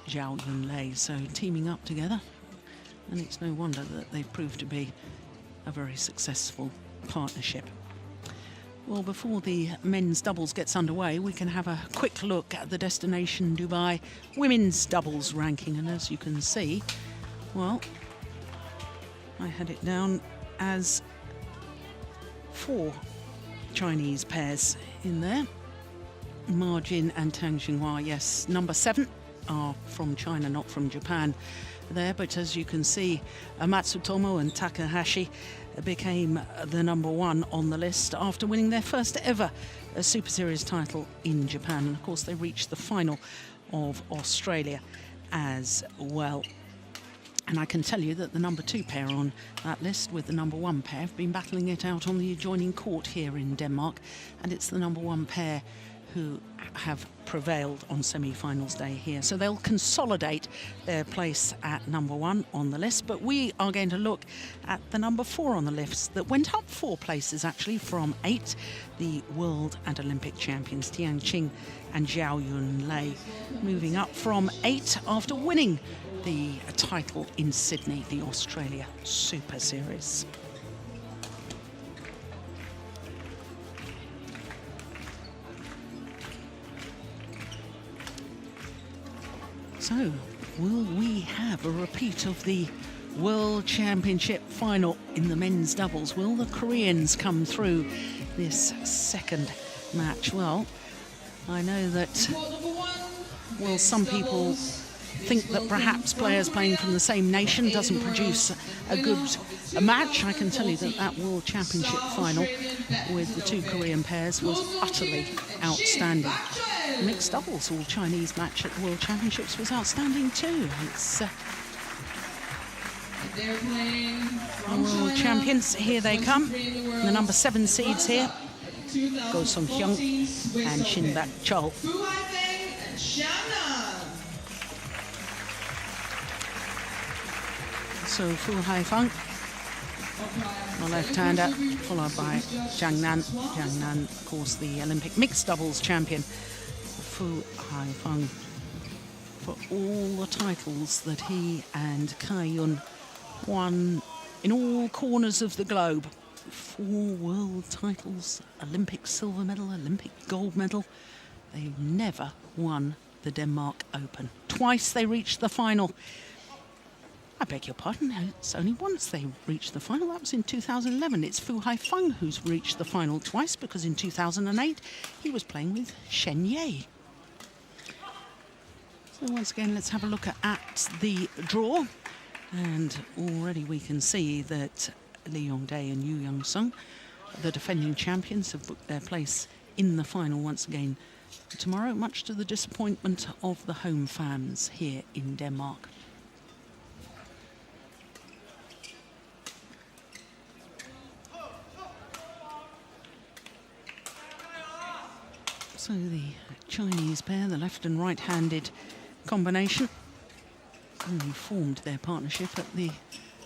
Zhao Yunlei, so teaming up together. And it's no wonder that they've proved to be a very successful partnership. Well, before the men's doubles gets underway, we can have a quick look at the Destination Dubai women's doubles ranking. And as you can see, well, I had it down as 4 Chinese pairs in there. Ma Jin and Tang Xinghua, yes, number 7 are from China, not from Japan there. But as you can see, Matsutomo and Takahashi became the number 1 on the list after winning their first ever Super Series title in Japan. And of course, they reached the final of Australia as well. And I can tell you that the number 2 pair on that list with the number 1 pair have been battling it out on the adjoining court here in Denmark. And it's the number 1 pair who have prevailed on semi-finals day here. So they'll consolidate their place at number 1 on the list. But we are going to look at the number 4 on the list that went up 4 places actually from 8. The world and Olympic champions Tian Qing and Zhao Yunlei moving up from 8 after winning the title in Sydney, the Australia Super Series. So, will we have a repeat of the World Championship final in the men's doubles? Will the Koreans come through this second match? Well, I know that, well, some people think that perhaps players playing from the same nation doesn't produce a good match. I can tell you that that World Championship final with the 2 Korean pairs was utterly outstanding. The mixed doubles all Chinese match at the World Championships was outstanding too. It's World Champions, here they come. The number 7 seeds here, Sung-hyun and Shin Baek-cheol. So Fu Haifeng, the left-hander, followed by Zhang. Zhang, of course, the Olympic mixed doubles champion. Fu Haifeng, for all the titles that he and Kai-yun won in all corners of the globe. 4 world titles, Olympic silver medal, Olympic gold medal. They've never won the Denmark Open. Twice they reached the final. I beg your pardon, it's only once they reached the final. That was in 2011. It's Fu Haifeng who's reached the final twice, because in 2008 he was playing with Shen Ye. So once again, let's have a look at the draw. And already we can see that Lee Yong-dae and Yu Young-sung, the defending champions, have booked their place in the final once again tomorrow, much to the disappointment of the home fans here in Denmark. So the Chinese pair, the left and right-handed combination, only formed their partnership at the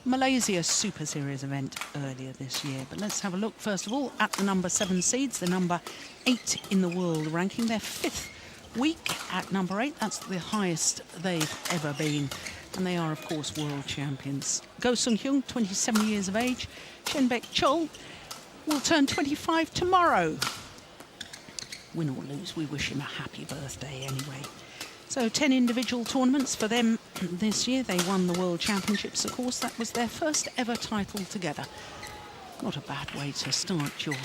Malaysia Super Series event earlier this year. But let's have a look, first of all, at the number 7 seeds, the number 8 in the world ranking. Their 5th week at number 8. That's the highest they've ever been. And they are, of course, world champions. Sung-hyun, 27 years of age. Shin Baek-cheol will turn 25 tomorrow. Win or lose, we wish him a happy birthday anyway. So 10 individual tournaments for them this year. They won the World Championships, of course. That was their first ever title together. Not a bad way to start your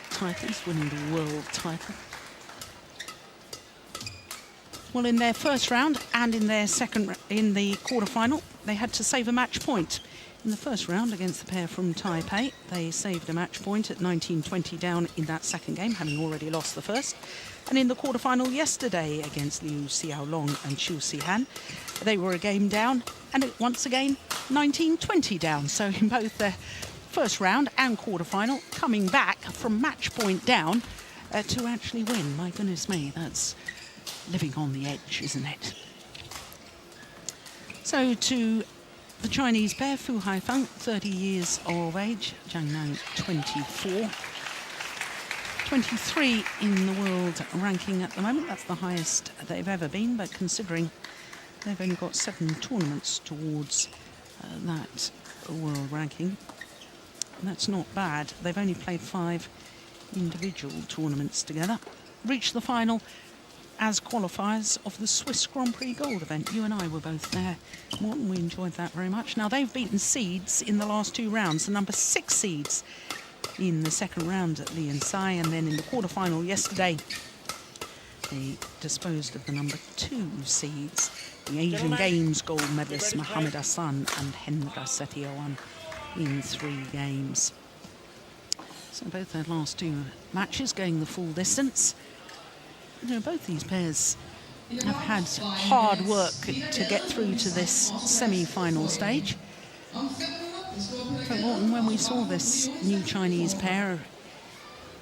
titles, winning the world title. Well, in their first round and in their in the quarterfinal, they had to save a match point. In the first round against the pair from Taipei, they saved a match point at 19-20 down in that second game, having already lost the first. And in the quarterfinal yesterday against Liu Xiaolong and Xu Sihan, they were a game down, and once again 19-20 down. So in both the first round and quarterfinal, coming back from match point down to actually win. My goodness me, that's living on the edge, isn't it? So to the Chinese pair, Fu Haifeng, 30 years of age, Zhang, 24. 23 in the world ranking at the moment. That's the highest they've ever been, but considering They've only got 7 tournaments towards that world ranking. And that's not bad. They've only played 5 individual tournaments together. Reached the final as qualifiers of the Swiss Grand Prix Gold event. You and I were both there, Morton. We enjoyed that very much. Now, they've beaten seeds in the last 2 rounds, the number 6 seeds in the second round at Lee and Sai, and then in the quarterfinal yesterday, they disposed of the number 2 seeds, the Asian Games gold medalists Mohamed Hassan and Hendra Setiawan, in 3 games. So both their last 2 matches going the full distance. You know, both these pairs have had hard work to get through to this semi-final stage. But Morton, when we saw this new Chinese pair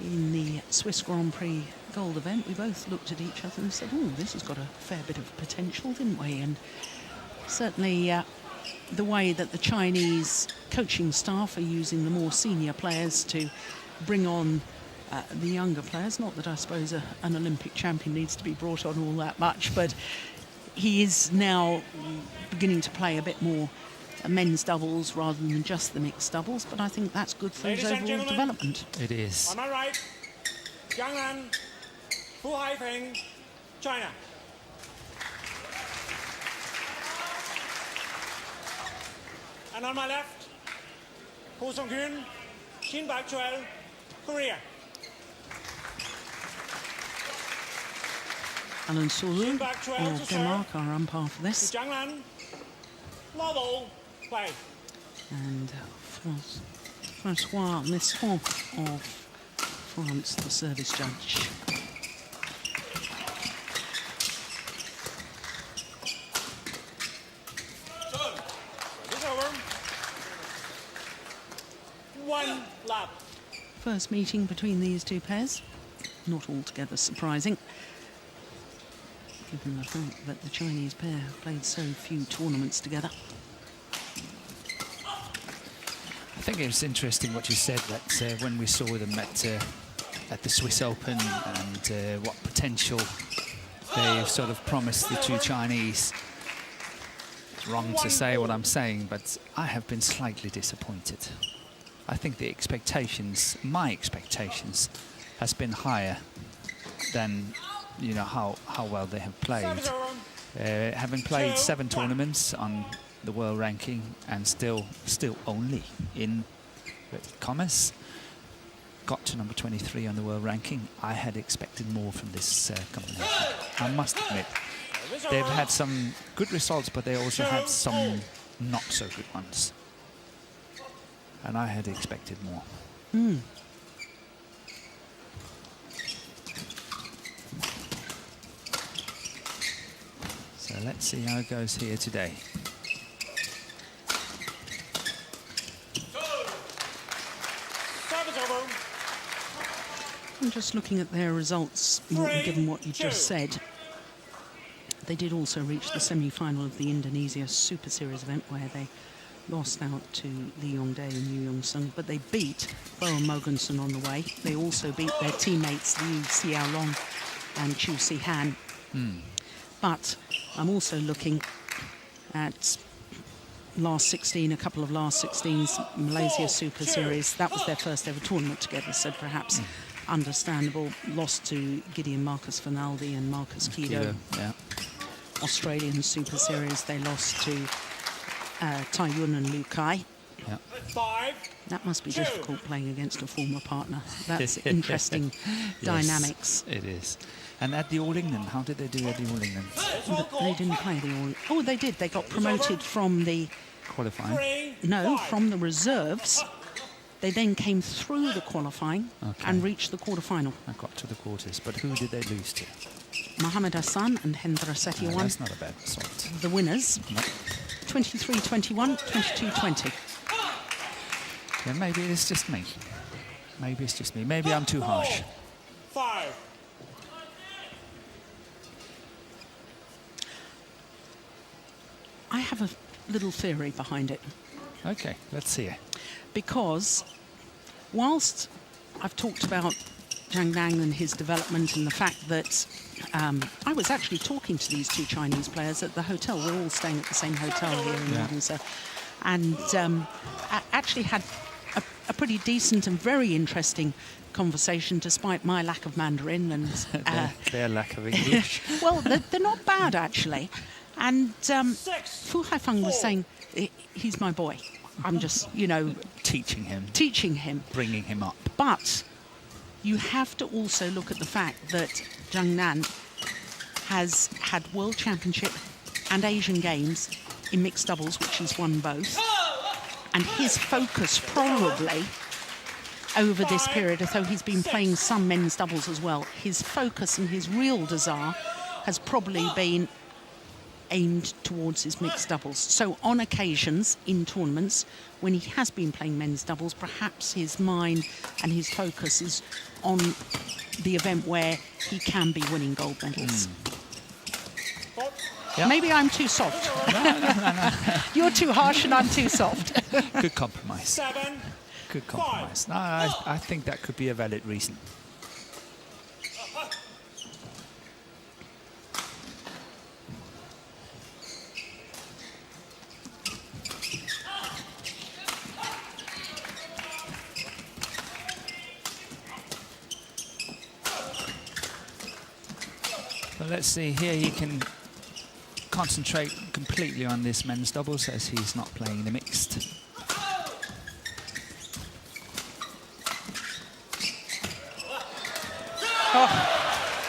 in the Swiss Grand Prix Gold event, we both looked at each other and said, oh, this has got a fair bit of potential, didn't we? And certainly the way that the Chinese coaching staff are using the more senior players to bring on the younger players. Not that I suppose an Olympic champion needs to be brought on all that much, but he is now beginning to play a bit more men's doubles rather than just the mixed doubles, but I think that's good for his overall development. It is. On my right, Zhang, Fu Haifeng, China. And on my left, Sung-hyun, Shin Baek-cheol, Korea. Alan Sulu of Denmark are umpire for this. Zhang, level play. And Francois Messon of France, the service judge. It's over. 1 lap. First meeting between these 2 pairs, not altogether surprising, given the fact that the Chinese pair have played so few tournaments together. I think it's interesting what you said, that when we saw them at the Swiss Open and what potential they sort of promised the 2 Chinese. It's wrong to say what I'm saying, but I have been slightly disappointed. I think the expectations, my expectations, has been higher than, you know, how well they have played. Having played 7 tournaments on the world ranking and still only in commas got to number 23 on the world ranking, I had expected more from this combination. I must admit, they've had some good results, but they also had some not so good ones, and I had expected more. So let's see how it goes here today. I'm just looking at their results, given what you just said. They did also reach the semi-final of the Indonesia Super Series event, where they lost out to Lee Yong-dae and Yu Yong-sung, but they beat Bowen Mogensen on the way. They also beat their teammates Liu Xiaolong and Chu Si-han. But I'm also looking at last 16, a couple of last 16s, Malaysia Super Series. That was their first ever tournament together, so perhaps understandable. Lost to Gideon Marcus Fernaldi and Marcus Kido. Yeah. Australian Super Series, they lost to Tai Yun and Lu Kai. Yeah. 5. That must be difficult playing against a former partner. That's interesting dynamics. Yes, it is. And at the All England, how did they do at the All England? They didn't play the All... Oh, they did. They got promoted from the... Qualifying? No, from the reserves. They then came through the qualifying and reached the quarterfinal. I got to the quarters, but who did they lose to? Mohamed Hassan and Hendra Setiawan. That's not a bad result. The winners. No. 23-21, 22-20. Yeah, maybe it's just me. Maybe it's just me. Maybe I'm too harsh. 5. I have a little theory behind it. Okay, let's see it. Because whilst I've talked about Zhang and his development, and the fact that I was actually talking to these two Chinese players at the hotel. We're all staying at the same hotel here in London, so, and I actually had a pretty decent and very interesting conversation, despite my lack of Mandarin and their lack of English. well, they're not bad actually. And Fu Haifeng was saying, he's my boy. I'm just, you know, teaching him, bringing him up. But you have to also look at the fact that Zhang Nan has had World Championship and Asian Games in mixed doubles, which he's won both. And his focus probably over this period, although he's been playing some men's doubles as well, his focus and his real desire has probably been aimed towards his mixed doubles. So on occasions in tournaments, when he has been playing men's doubles, perhaps his mind and his focus is on the event where he can be winning gold medals. Yep. Maybe I'm too soft. No. You're too harsh and I'm too soft. Good compromise. Good compromise. No, I think that could be a valid reason. Well, let's see here. He can concentrate completely on this men's doubles as he's not playing the mixed.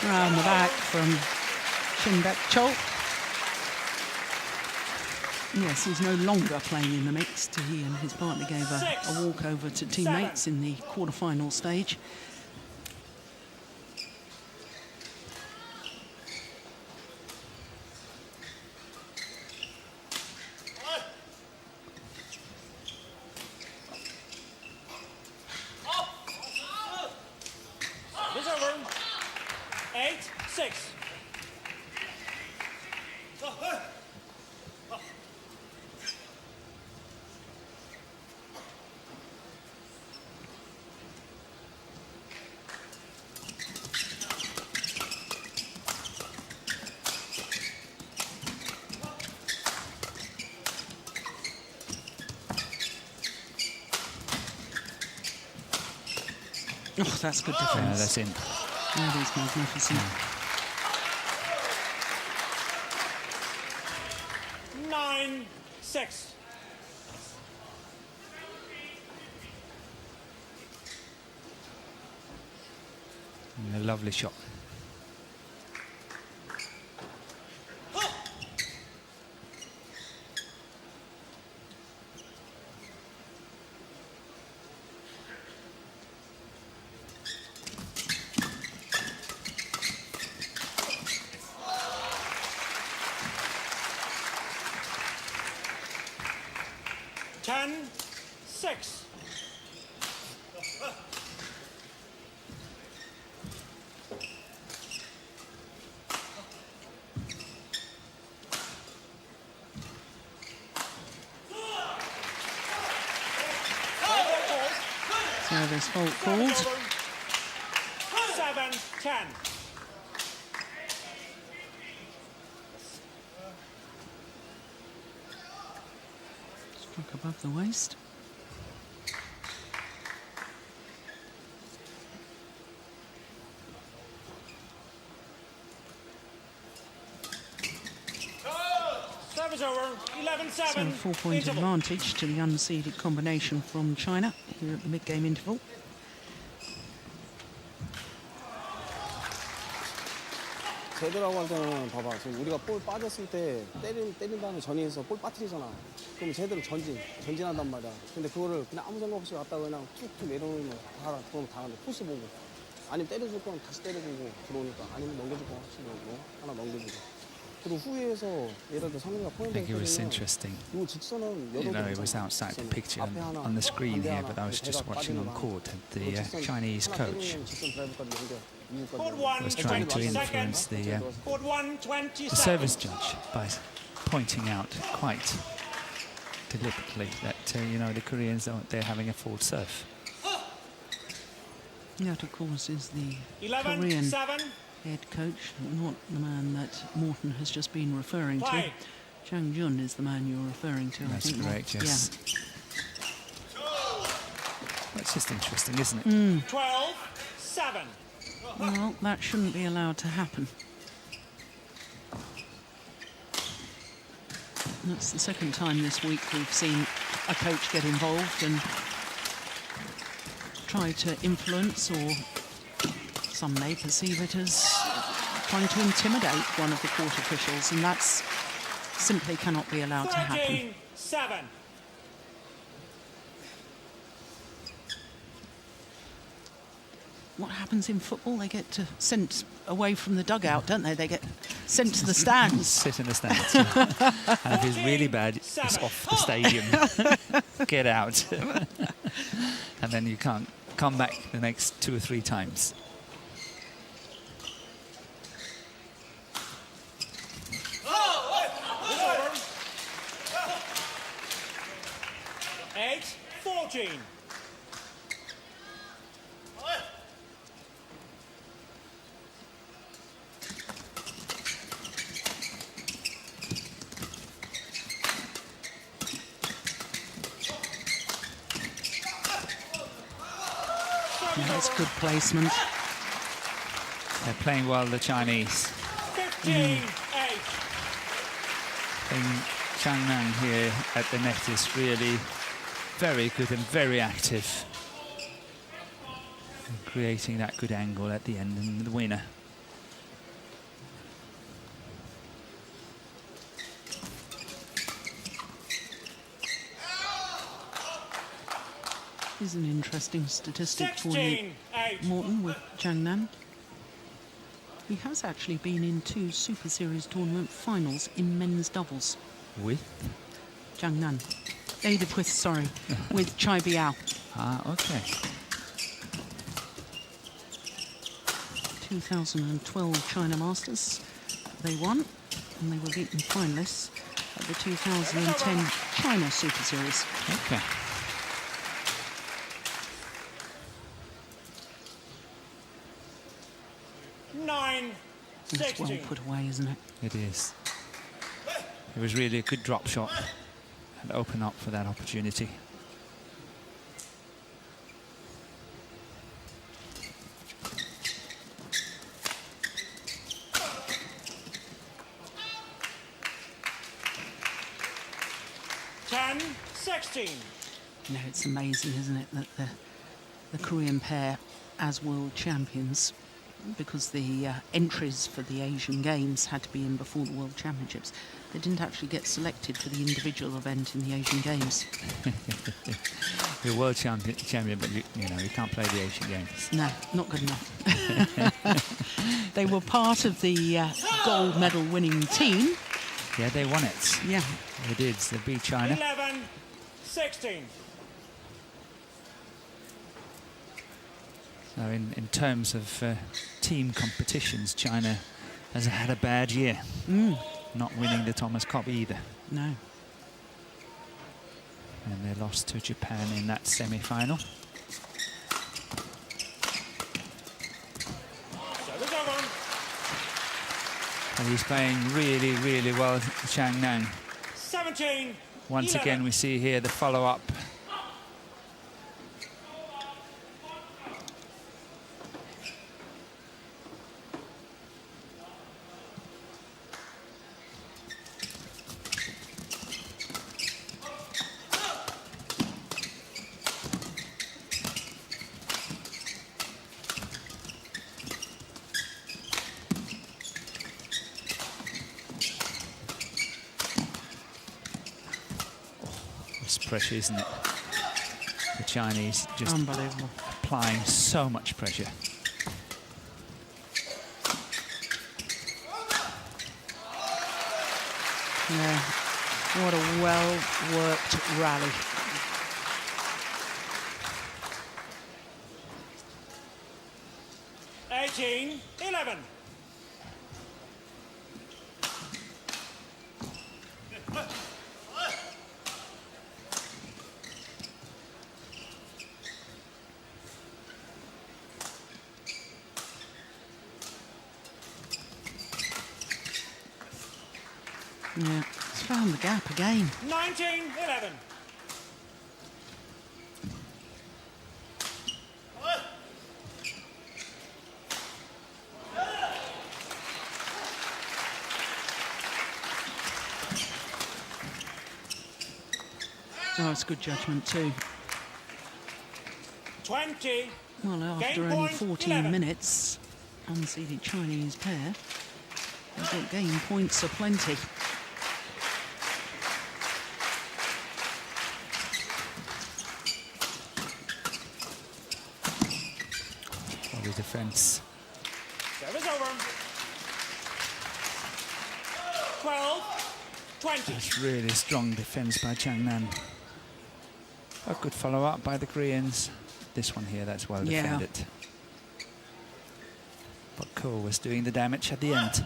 Round the back from Shin Baek-cheol. Yes, he's no longer playing in the mixed. He and his partner gave a walkover to teammates in the quarter-final stage. Oh, that's good defence. Yeah, that's in. That is magnificent. 9-6. A lovely shot. Service fault called. 7-10. Struck above the waist. Service over. 11-7. So a 4-point advantage to the unseeded combination from China here at the mid-game interval. 제대로라고 할 때는 봐봐. 지금 우리가 볼 빠졌을 때 때린 다음에 전이해서 볼 빠뜨리잖아. 그럼 제대로 전진한단 말이야. 근데 그거를 그냥 아무 생각 없이 갔다가 그냥 툭툭 내려오면 다 그러면 당하는데 코스 보고 아니면 때려줄 거면 다시 때려주고 들어오니까 아니면 넘겨줄 거면 다시 넣고 하나 넘겨주고. 그리고 후위에서 예를 들어 성민이가 I think it was interesting. 이 직선은 You know, it was outside the picture on the screen here, but I was just watching on court, and the Chinese coach was trying to influence the service judge by pointing out quite deliberately that you know, the Koreans they're having a full serve. That, of course, is the 11, Korean 7. head coach, not the man that Morton has just been referring Play. to. Zhang is the man you're referring to, That's I think. correct, yes. That's just interesting, isn't it? 12, 7. Well, that shouldn't be allowed to happen. That's the second time this week we've seen a coach get involved and try to influence, or some may perceive it as trying to intimidate one of the court officials, and that's simply cannot be allowed to happen. 13, 7. What happens in football? They get sent away from the dugout, don't they? They get sent to the stands. Sit in the stands. And if it's really bad, it's off the stadium. Get out. And then you can't come back the next 2 or 3 times. Eight, 14. That's good placement. They're playing well, the Chinese. 15, 8. And Zhang here at the net is really very good and very active. And creating that good angle at the end, and the winner. Here's an interesting statistic for you, 16, 8. Morton, with Zhang. He has actually been in 2 Super Series tournament finals in men's doubles. With? Zhang with Chai Biao. Ah, okay. 2012 China Masters, they won, and they were beaten finalists at the 2010 China Super Series. Okay. Nine, That's well 16. put away, isn't it? It is. It was really a good drop shot and open up for that opportunity. Ten, 16. You know, it's amazing, isn't it, that the Korean pair, as world champions, because the entries for the Asian Games had to be in before the World Championships, they didn't actually get selected for the individual event in the Asian Games. You're world champion, but you know you can't play the Asian Games. No, not good enough. They were part of the gold medal winning team. Yeah, they won it. Yeah. They did. They beat China. 11, 16. So in terms of team competitions, China has had a bad year. Not winning the Thomas Cup either. No. And they lost to Japan in that semi-final. Service over. And he's playing really, really well, Zhang. 17. Once 11. again, we see here the follow-up. It's pressure, isn't it? The Chinese just Unbelievable. applying so much pressure. Yeah. What a well-worked rally. Eighteen, 11. Found the gap again. 19-11. Oh, it's good judgment too. 20. Well, after Game only point, 14 11. minutes, unseeded Chinese pair, they've got game points aplenty. Well, the defence. Service over. 12-20. That's really strong defence by Changnan. A good follow-up by the Koreans. This one here, that's well Yeah. defended. But Cole was doing the damage at the end.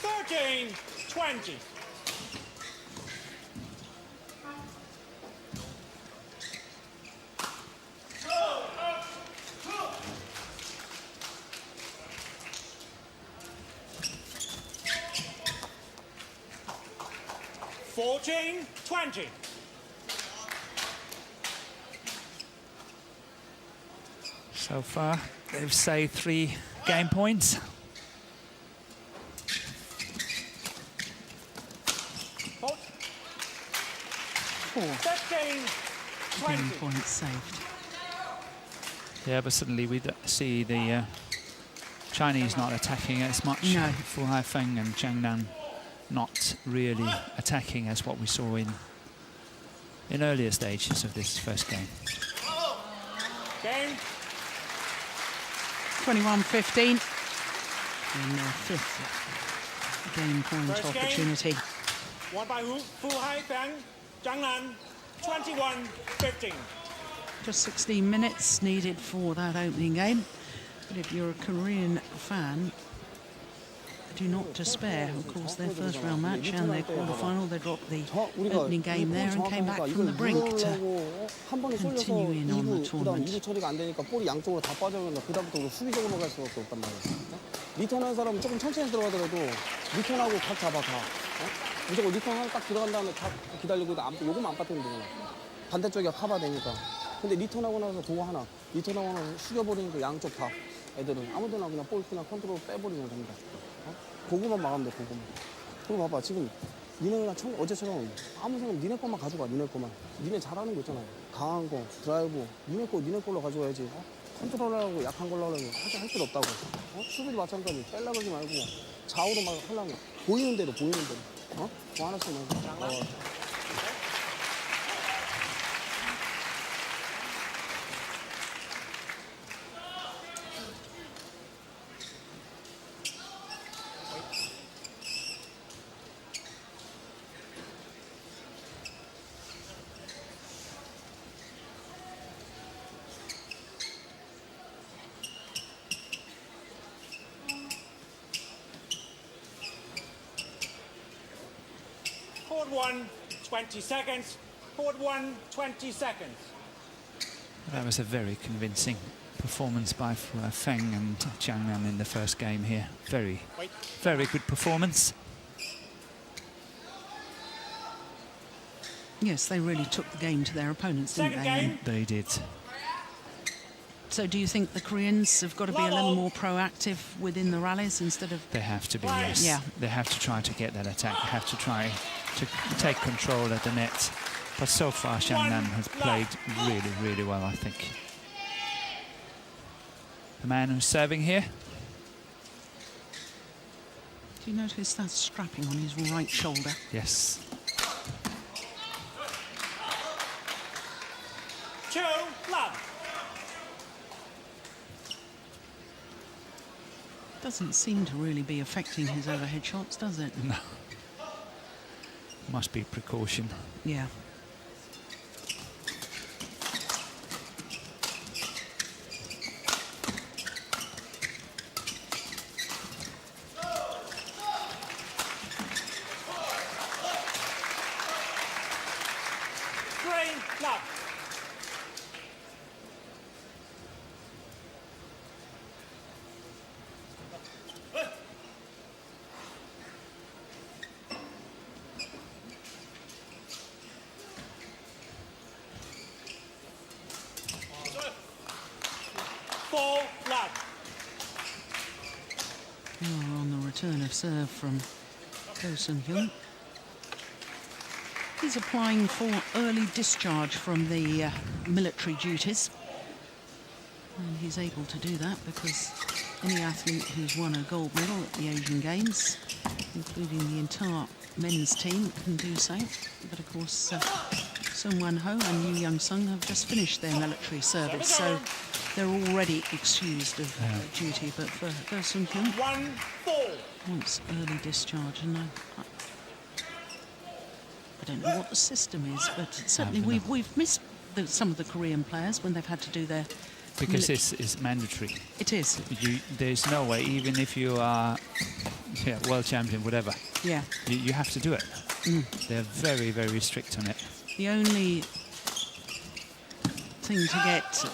Thirteen, 20. Fourteen, 20. So far, they've saved 3 game points. Hold. 4 15, game 20. points saved. Yeah, but suddenly we see the Chinese not attacking as much. No. Fu Haifeng and Changnan not really attacking as what we saw in earlier stages of this first game. Game. 21-15. And their 5th game point First game. opportunity. Won by Fu Haifeng, Zhang, 21-15. Just 16 minutes needed for that opening game. But if you're a Korean fan, do not despair. Of course, their first round match and their quarterfinal, they dropped the opening game there and came back from the brink to continue in on the tournament. 2 처리가 안 되니까 볼이 양쪽으로 다 빠져면 그다음부터 우리 수비적으로 갈 수밖에 없단 말이야. 리턴하는 사람은 조금 천천히 들어가더라도 리턴하고 각 잡아 가. 무조건 리턴 하나 딱 들어간 다음에 다 기다리고 요거만 안 빠뜨리면 되잖아. 반대쪽에 커버되니까. 근데 리턴하고 나서 그거 하나, 리턴하고 나서 숙여버리니까 양쪽 다 애들은 아무데나 그냥 볼 그냥 컨트롤 빼버리면 됩니다. 그거만 막으면 돼, 그거만. 그리고 봐봐, 지금 니네가 어제처럼 아무 생각 니네 것만 가져가, 니네 것만. 니네 잘하는 거 있잖아. 강한 거, 드라이브, 니네 걸로 가져가야지. 컨트롤하고 약한 걸로 하려면 할 필요 없다고. 수비도 마찬가지. 빼려고 하지 말고 좌우로 막 하려면 보이는 대로. 뭐 하나씩 말고. Court 1, 20 seconds. Court 1, 20 seconds. That was a very convincing performance by Feng and Changnan in the first game here. Very, very good performance. Yes, they really took the game to their opponents, didn't Second they? game. They did. So do you think the Koreans have got to be a little more proactive within the rallies instead of... They have to be, yes. Yeah. They have to try to get that attack. They have to try to take control at the net. But so far, Changnan has played really, really well, I think. The man who's serving here. Do you notice that strapping on his right shoulder? Yes. 2, love. Doesn't seem to really be affecting his overhead shots, does it? No. Must be precaution. Yeah. 4 love. Oh, on the return of serve from Sung-hyun. He's applying for early discharge from the military duties. And he's able to do that because any athlete who's won a gold medal at the Asian Games, including the entire men's team, can do so. But of course, Sung-hyun and Yoo Young-sung have just finished their military service, so they're already excused of duty. But for Sung-hyun, 1-4. wants early discharge, and I don't know what the system is, but certainly we've missed some of the Korean players when they've had to do their... Because it's mandatory. It is. There's no way, even if you are world champion, whatever, you have to do it. They're very, very strict on it. The only thing to get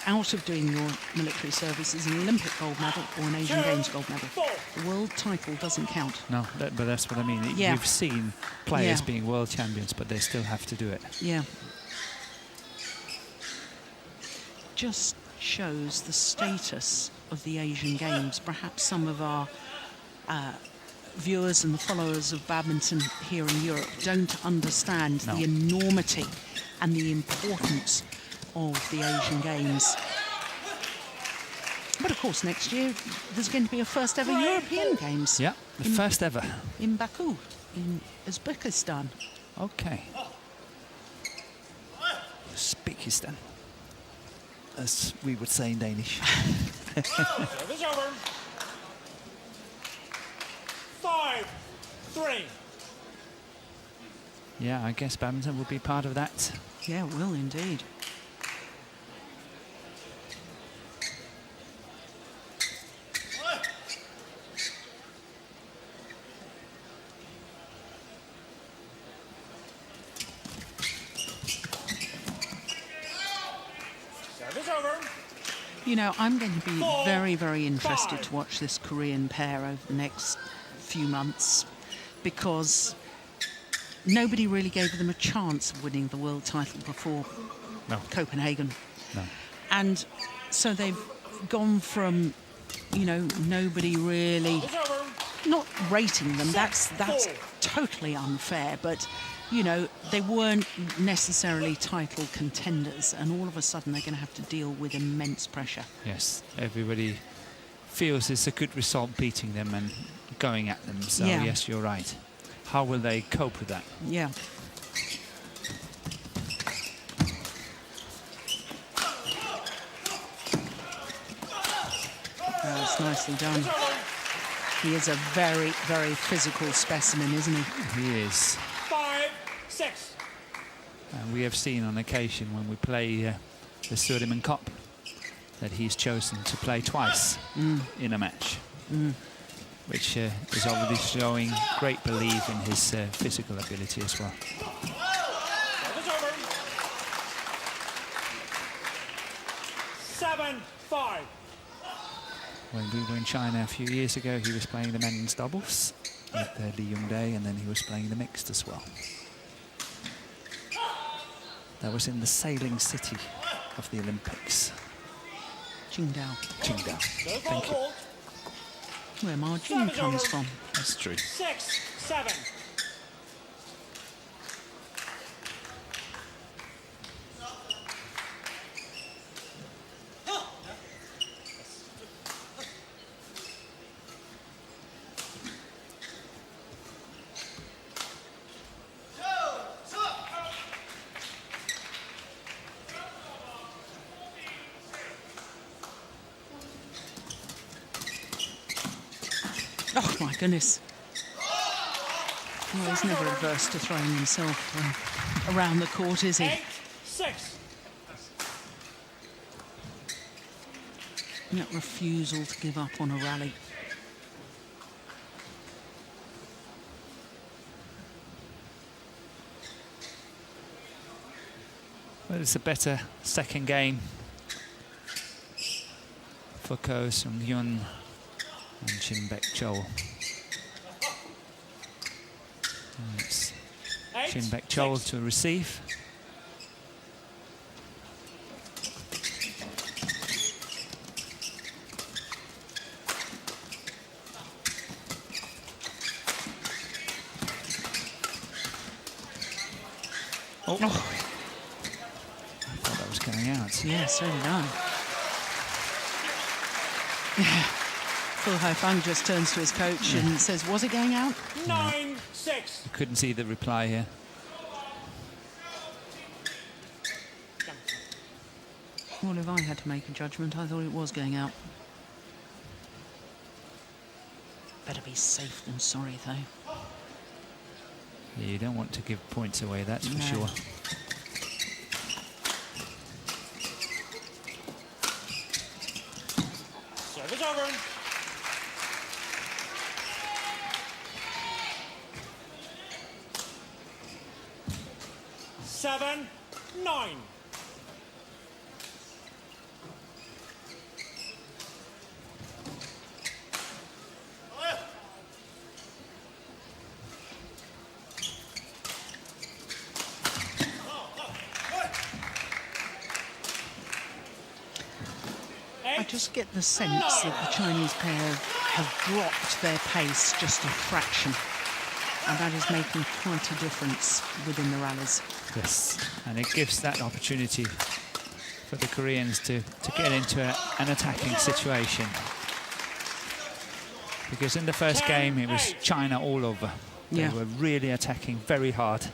out of doing your military service is an Olympic gold medal or an Asian Games gold medal. The world title doesn't count. No, but that's what I mean. Yeah. You've seen players being world champions, but they still have to do it. Yeah. Just shows the status of the Asian Games. Perhaps some of our viewers and the followers of badminton here in Europe don't understand the enormity and the importance of the Asian Games. But of course, next year there's going to be a first ever European Games. Yeah, the first ever. In Baku, in Uzbekistan. Okay. Uzbekistan, as we would say in Danish. Service over. 5-3. Yeah, I guess badminton will be part of that. Yeah, it will indeed. Service over. You know, I'm going to be very, very interested to watch this Korean pair over the next few months, because nobody really gave them a chance of winning the world title before Copenhagen. No. And so they've gone from, you know, nobody really, not rating them, that's totally unfair, but, you know, they weren't necessarily title contenders, and all of a sudden they're going to have to deal with immense pressure. Yes, everybody feels it's a good result beating them and going at them, so yes, you're right. How will they cope with that? Yeah. That's nicely done. He is a very, very physical specimen, isn't he? He is. 5-6. And we have seen on occasion when we play the Sudirman Cup that he's chosen to play twice in a match, which is obviously showing great belief in his physical ability as well. Service over. 7-5. When we were in China a few years ago, he was playing the men's doubles at Lee Young-dae, and then he was playing the mixed as well. That was in the sailing city of the Olympics. Qingdao. Qingdao. Thank you. Where Ma Jing comes from. That's true. 6-7. Oh my goodness. Well, he's never adverse to throwing himself around the court, is he? 8-6. That refusal to give up on a rally. Well, it's a better second game for Ko Sung-hyun and Shin Baek-cheol. It's Shin Baek-cheol to receive. Oh, I thought that was going out. yeah, so did I. Yeah. Phil Haifang just turns to his coach and says, was it going out? 9-6. Couldn't see the reply here. Well, if I had to make a judgment, I thought it was going out. Better be safe than sorry, though. Yeah, you don't want to give points away, that's for No. sure. Service over. Seven, 9. I just get the sense that the Chinese pair have dropped their pace just a fraction. And that is making quite a difference within the rallies. Yes, and it gives that opportunity for the Koreans to get into an attacking situation. Because in the first game, it was China all over. They Yeah. were really attacking very hard.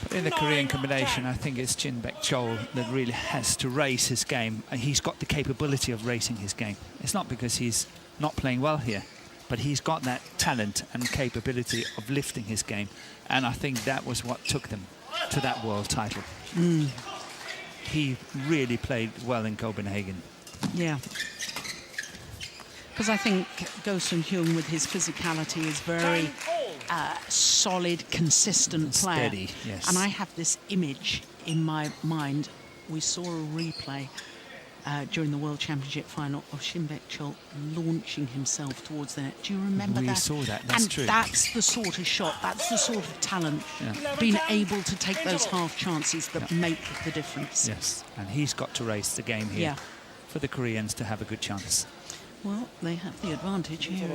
In the Korean combination, I think it's Shin Baek-cheol that really has to raise his game. And he's got the capability of raising his game. It's not because he's not playing well here, but he's got that talent and capability of lifting his game. And I think that was what took them to that world title. He really played well in Copenhagen. Yeah. Because I think Go Sung-hyun, with his physicality, is very solid, consistent player. Steady, yes. And I have this image in my mind. We saw a replay during the World Championship final of Shin Baek-cheol launching himself towards the net. Do you remember that? We saw that, that's and true. that's the sort of shot, that's the sort of talent, being able to take those half chances that make the difference. Yes, and he's got to raise the game here for the Koreans to have a good chance. Well, they have the advantage here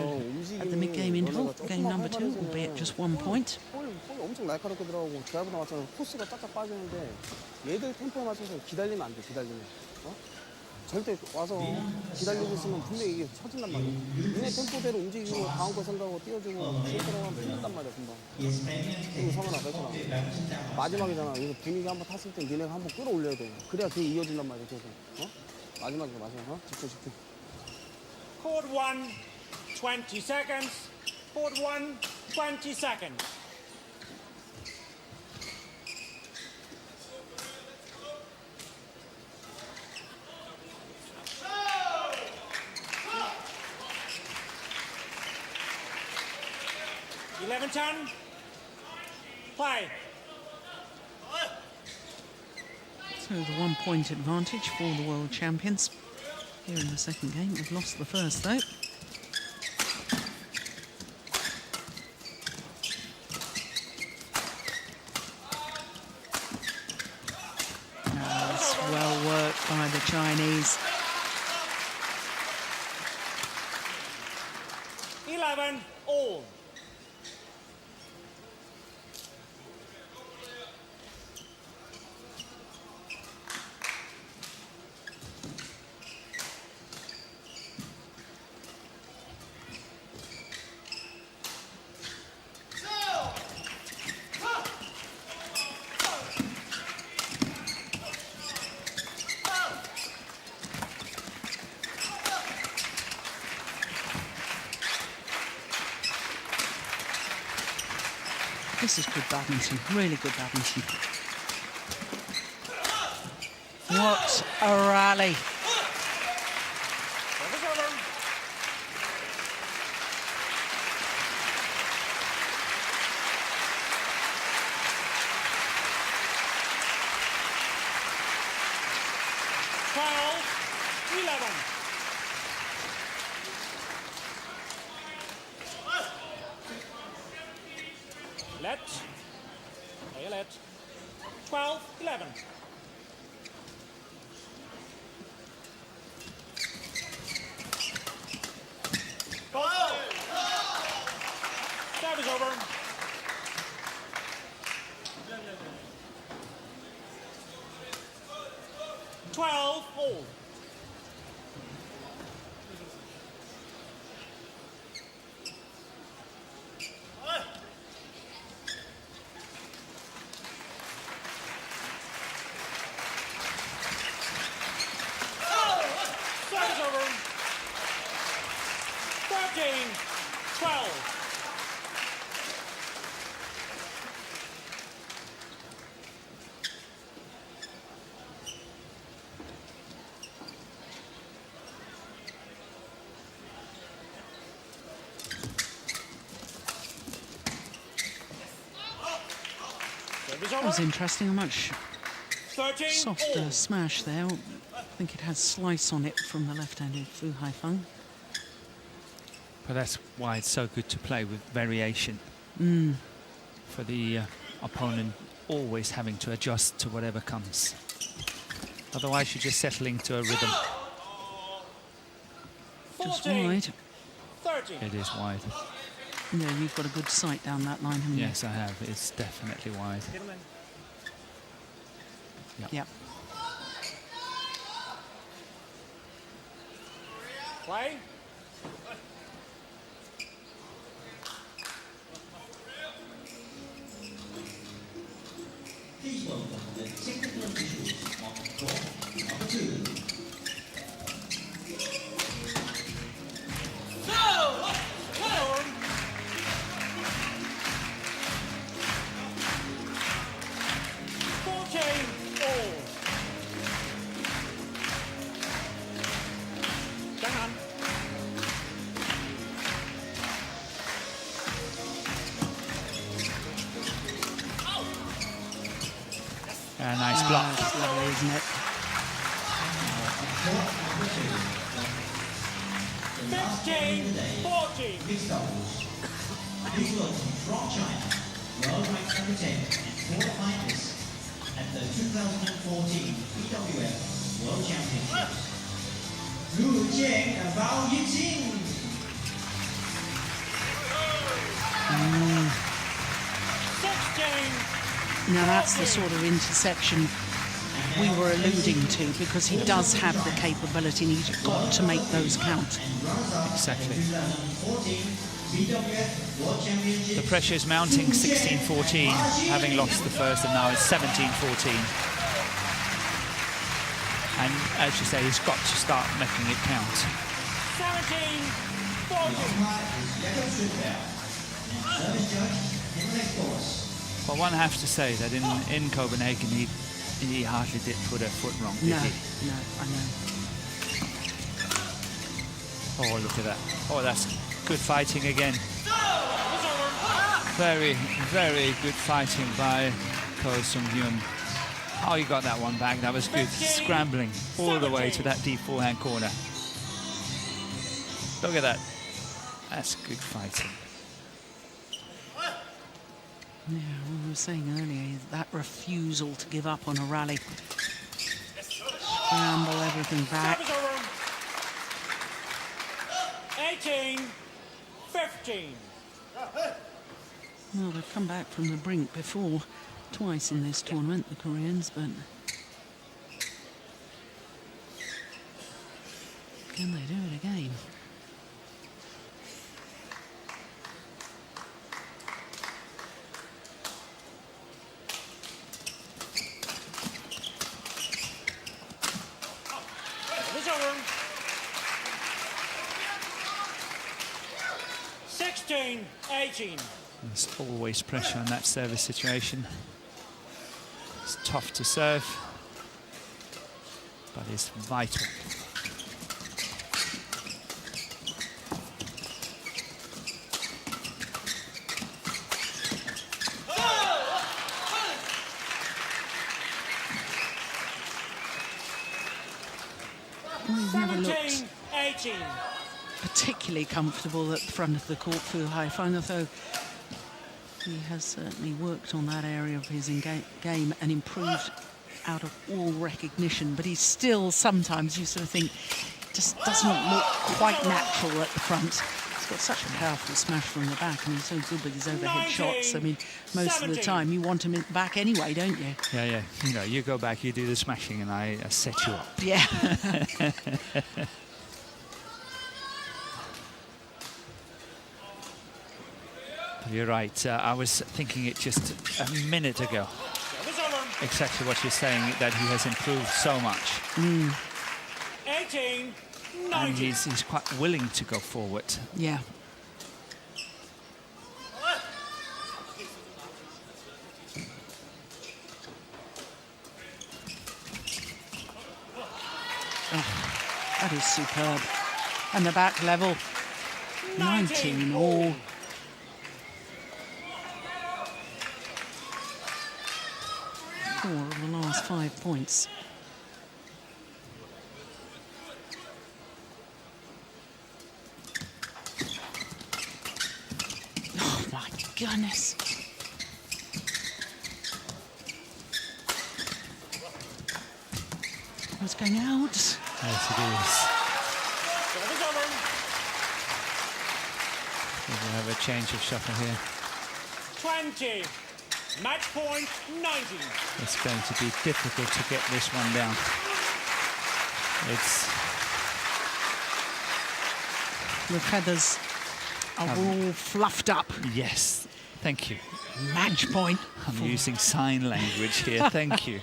at the mid-game interval, game number 2, albeit just 1 point. 볼 엄청 날카롭게 들어가고 드라이브도 마찬가지로 코스가 쫙쫙 빠지는데 얘들 템포에 맞춰서 기다리면 안 돼, 기다리면. 어? 절대 와서 기다리고 있으면 분명히 이게 쳐진단 말이야. 얘네 템포대로 움직이고 다음 거 생각하고 띄워주고 실수로 하면 끝난단 말이야, 금방. 그리고 성현아, 그렇잖아. 마지막이잖아. 여기서 분위기 한번 탔을 때 니네가 한번 끌어올려야 돼. 그래야 그게 이어진단 말이야, 계속. 어? 마지막이야, 마지막. 어? 집중, 집중. Court 1, 20 seconds. Court 1, 20 seconds. (11-10). Play. So the 1 point advantage for the world champions. Here in the second game, they've lost the first though. That's well worked by the Chinese. 11-all. This is good badminton, really good badminton. What a rally. Service over. (12-11). Let. Let. 12-11. Service over. 12-all. Service over. 13-12. That was interesting. A much 13 softer all. smash there. I think it has slice on it from the left-handed Fu Haifeng. But that's why it's so good to play with variation. For the opponent always having to adjust to whatever comes. Otherwise, you're just settling to a rhythm. Just 14, wide. 13. It is wide. Yeah, you've got a good sight down that line, haven't you? Yes, I have. It's definitely wide. Yep. Play. Please welcome the technical officials on court number 2. Nice block. That's lovely, isn't it? 15-14. Mixed doubles. Please welcome from China, world ranked number 10 and 4 finalists at the 2014 BWF World Championships. Lu Jiang and Bao Yijing. Now that's the sort of intersection we were alluding to, because he does have the capability and he's got to make those count. Exactly. The pressure is mounting, 16-14, having lost the first, and now it's 17-14. And as you say, he's got to start making it count. 17-14. Well, one have to say that in Copenhagen, he hardly did put a foot wrong, did he? No, I know. Oh, look at that. Oh, that's good fighting again. Very, very good fighting by Sung-hyun. Oh, he got that one back. That was good. Scrambling all the way to that deep forehand corner. Look at that. That's good fighting. Yeah, we were saying earlier, that refusal to give up on a rally. Scramble everything back. 18-15. Well, they've come back from the brink before, twice in this tournament, the Koreans, but can they do it again? It's over. 16-18. There's always pressure on that service situation. It's tough to serve, but it's vital. Well, he's never looked 17-18. particularly comfortable at the front of the court, Fu Haifeng, although He has certainly worked on that area of his game and improved out of all recognition, but he's still sometimes, you sort of think, just doesn't look quite natural at the front. He's got such a powerful smash from the back, and he's so good with his overhead shots. I mean, most of the time you want him in the back anyway, don't you? Yeah, yeah. You know, you go back, you do the smashing, and I set you up. Yeah. You're right. I was thinking it just a minute ago. Exactly what you're saying, that he has improved so much. 18, 19. And he's quite willing to go forward. Yeah. Oh, that is superb. And the back level, 19 all. Four of the last 5 points. Oh my goodness. What's going out? Yes, it is. Service over. We have a change of shuttle here. 20. Match point 19. It's going to be difficult to get this one down. It's The feathers are all fluffed up. yes, thank you. Match point. I'm using sign language here. Thank you.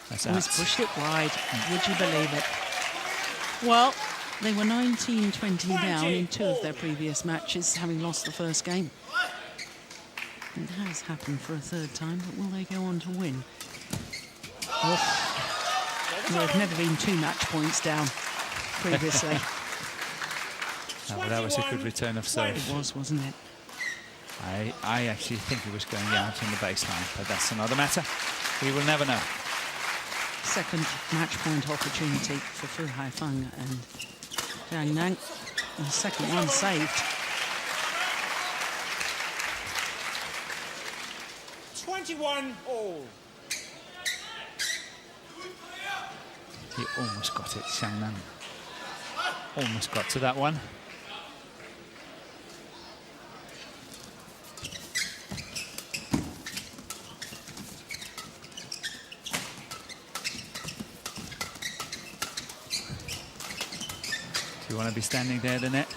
That's Always out. pushed it wide. Would you believe it? Well, they were 19-20 down in 2 of their previous matches, having lost the first game. It has happened for a 3rd time, but will they go on to win? There have never been 2 match points down previously. But that was a good return of serve. It was, wasn't it? I actually think it was going out in the baseline, but that's another matter. We will never know. Second match point opportunity for Fu Haifeng and Zhang Nan. And the second one saved. 21 all. He almost got it, Zhang Nan. Almost got to that one. Do you want to be standing there, the net?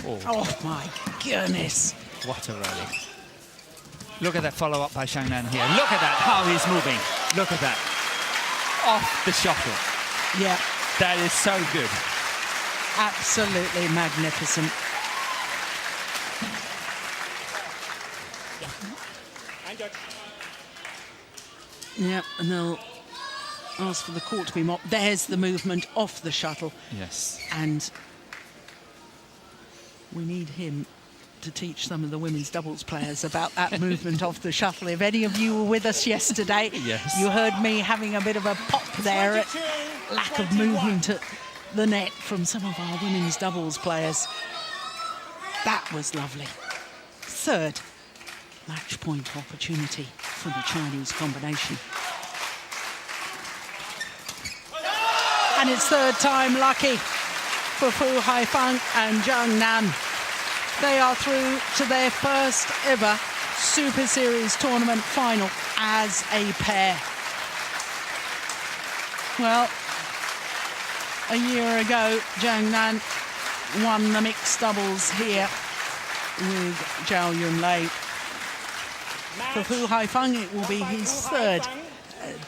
Oh my goodness. What a rally. Look at that follow-up by Zhang Nan here. Look at that, how he's moving. Look at that. Off the shuttle. Yeah, That is so good. absolutely magnificent. And good. Yeah, and they'll ask for the court to be mopped. There's the movement off the shuttle. Yes. And we need him to teach some of the women's doubles players about that movement off the shuttle. If any of you were with us yesterday, Yes. you heard me having a bit of a pop there at 22, lack of 21. movement at the net from some of our women's doubles players. That was lovely. Third match point opportunity for the Chinese combination. And it's 3rd time lucky for Fu Haifeng and Zhang Nan. They are through to their first ever Super Series tournament final as a pair. Well, a year ago, Zhang Nan won the mixed doubles here with Zhao Yunlei. For Fu Haifeng, it will be his 3rd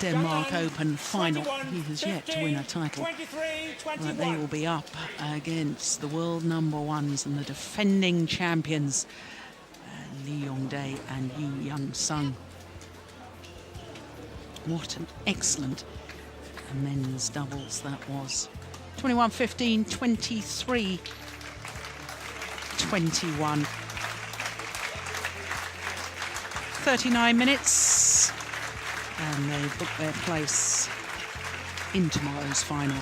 Denmark Open final. He has yet to win a title. But they will be up against the world #1s and the defending champions, Lee Yongdae and Yu Young-sung. What an excellent men's doubles that was. 21-15, 23-21. 39 minutes. And they book their place in tomorrow's final.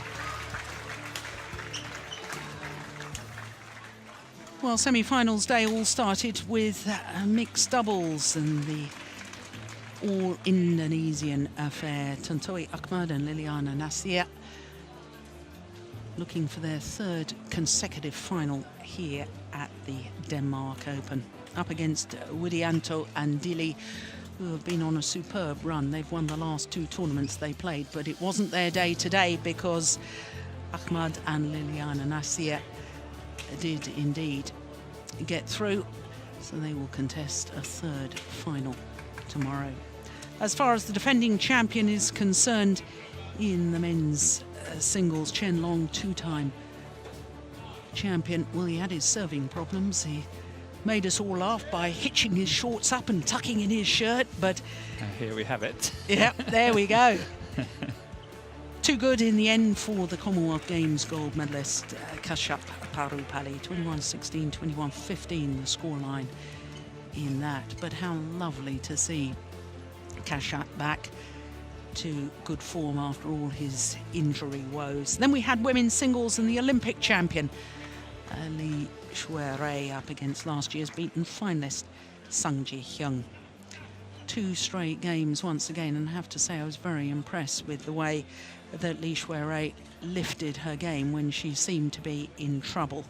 Well, semi-finals day all started with mixed doubles and the all-Indonesian affair. Tontowi Ahmad and Liliana Nasir looking for their third consecutive final here at the Denmark Open. Up against Widianto and Dili, who have been on a superb run. They've won the last two tournaments they played, but it wasn't their day today because Ahmad and Liliana Nasir did indeed get through, so they will contest a third final tomorrow. As far as the defending champion is concerned in the men's singles, Chen Long, two-time champion, well, he had his serving problems. He made us all laugh by hitching his shorts up and tucking in his shirt, but Here we have it. yeah, there we go. Too good in the end for the Commonwealth Games gold medalist Kashyap Parupalli. 21-16, 21-15 the scoreline in that. But how lovely to see Kashyap back to good form after all his injury woes. Then we had women's singles and the Olympic champion Lee Shui-rei up against last year's beaten finalist Sung-hyun. Two straight games once again, and I have to say I was very impressed with the way that Lee Shui-rei lifted her game when she seemed to be in trouble.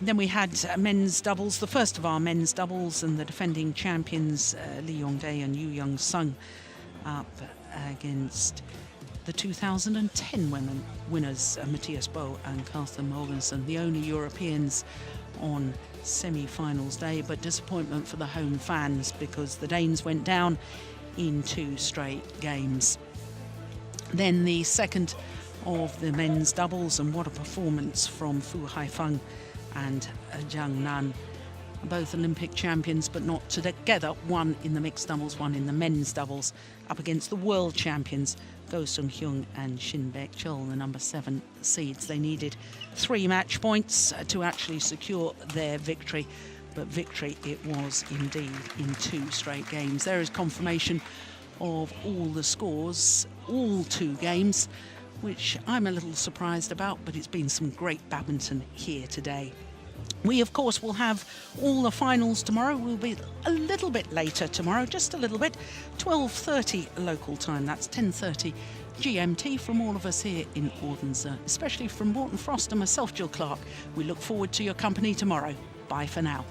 Then we had men's doubles, the first of our men's doubles, and the defending champions Lee Yong-dae and Yoo Young-sung up against the 2010 women winners Matthias Bo and Carsten Mogensen, the only Europeans on semi-finals day, but disappointment for the home fans because the Danes went down in two straight games. Then the second of the men's doubles, and what a performance from Fu Haifeng and Zhang Nan, both Olympic champions but not together, one in the mixed doubles, one in the men's doubles, up against the world champions Go Sung-hyun and Shin Baek-cheol, the number 7 seeds. They needed 3 match points to actually secure their victory, but victory it was indeed in 2 straight games. There is confirmation of all the scores, all 2 games, which I'm a little surprised about, but it's been some great badminton here today. We, of course, will have all the finals tomorrow. We'll be a little bit later tomorrow, just a little bit. 12:30 local time, that's 10:30 GMT from all of us here in Odense, especially from Morton Frost and myself, Jill Clark. We look forward to your company tomorrow. Bye for now.